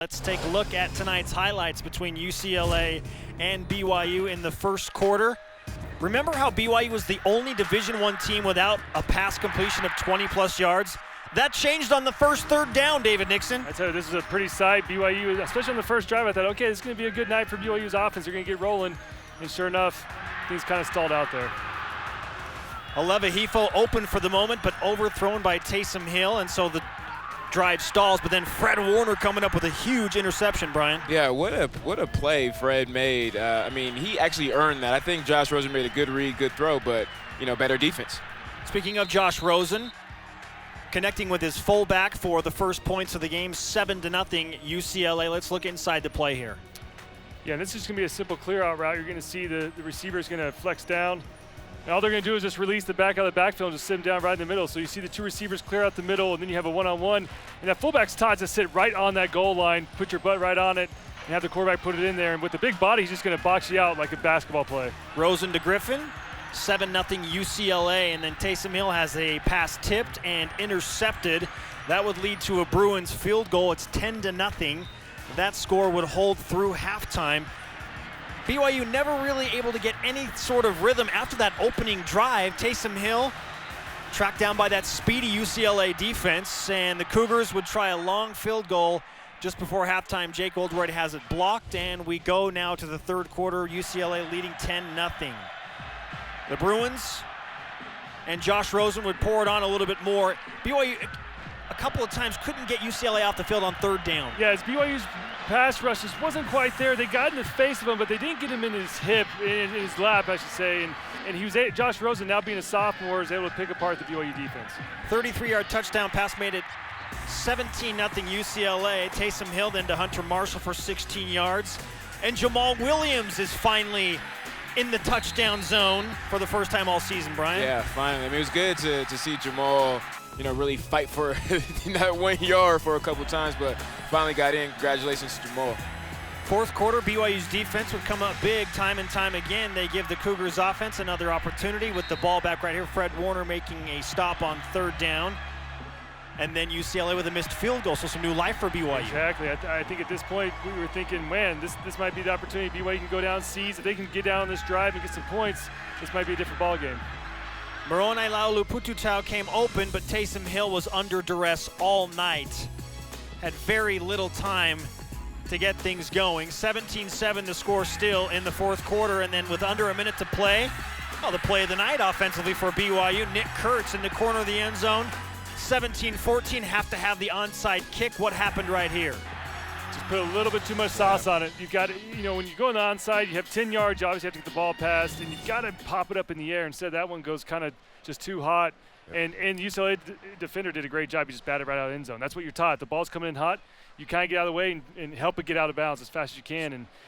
Let's take a look at tonight's highlights between UCLA and BYU in the first quarter. Remember how BYU was the only Division I team without a pass completion of 20-plus yards? That changed on the first third down, David Nixon. I tell you, this is a pretty sight. BYU, especially on the first drive, I thought, okay, this is going to be a good night for BYU's offense. They're going to get rolling. And sure enough, things kind of stalled out there. Aleva Hifo open for the moment, but overthrown by Taysom Hill, and so the drive stalls, but then Fred Warner coming up with a huge interception, Brian. Yeah, what a play Fred made. I mean, he actually earned that. I think Josh Rosen made a good read, good throw, but, better defense. Speaking of Josh Rosen, connecting with his fullback for the first points of the game, 7-0 UCLA. Let's look inside the play here. Yeah, and this is going to be a simple clear-out route. You're going to see the receiver is going to flex down. And all they're going to do is just release the back out of the backfield and just sit him down right in the middle. So you see the two receivers clear out the middle, and then you have a one-on-one. And that fullback's taught to sit right on that goal line, put your butt right on it, and have the quarterback put it in there. And with the big body, he's just going to box you out like a basketball play. Rosen to Griffin, 7-0 UCLA, and then Taysom Hill has a pass tipped and intercepted. That would lead to a Bruins field goal. It's 10-0. That score would hold through halftime. BYU never really able to get any sort of rhythm after that opening drive. Taysom Hill tracked down by that speedy UCLA defense, and the Cougars would try a long field goal just before halftime. Jake Oldroyd has it blocked, and we go now to the third quarter. UCLA leading 10-0. The Bruins and Josh Rosen would pour it on a little bit more. BYU a couple of times couldn't get UCLA off the field on third down. Yeah, as BYU's pass rush just wasn't quite there. They got in the face of him, but they didn't get him in his hip, in his lap, I should say. And he was Josh Rosen, now being a sophomore, is able to pick apart the BYU defense. 33-yard touchdown pass made it 17-0 UCLA. Taysom Hill then to Hunter Marshall for 16 yards. And Jamal Williams is finally in the touchdown zone for the first time all season, Brian. Yeah, finally. I mean, it was good to see Jamal, really fight for that 1 yard for a couple times, but finally got in. Congratulations to Jamal. Fourth quarter, BYU's defense would come up big time and time again. They give the Cougars offense another opportunity with the ball back right here. Fred Warner making a stop on third down. And then UCLA with a missed field goal, so some new life for BYU. Exactly. I think at this point we were thinking, man, this might be the opportunity. BYU can go down, seize. If they can get down this drive and get some points, this might be a different ball game. Moroni Laulu-Pututau came open, but Taysom Hill was under duress all night. Had very little time to get things going. 17-7 the score still in the fourth quarter, and then with under a minute to play, the play of the night offensively for BYU, Nick Kurtz in the corner of the end zone. 17-14, have to have the onside kick. What happened right here? Just put a little bit too much sauce on it. You've got to, when you go on the onside, you have 10 yards, you obviously have to get the ball passed, and you've got to pop it up in the air. Instead, that one goes kind of just too hot. And UCLA defender did a great job. He just batted right out of the end zone. That's what you're taught. The ball's coming in hot. You kind of get out of the way and help it get out of bounds as fast as you can. And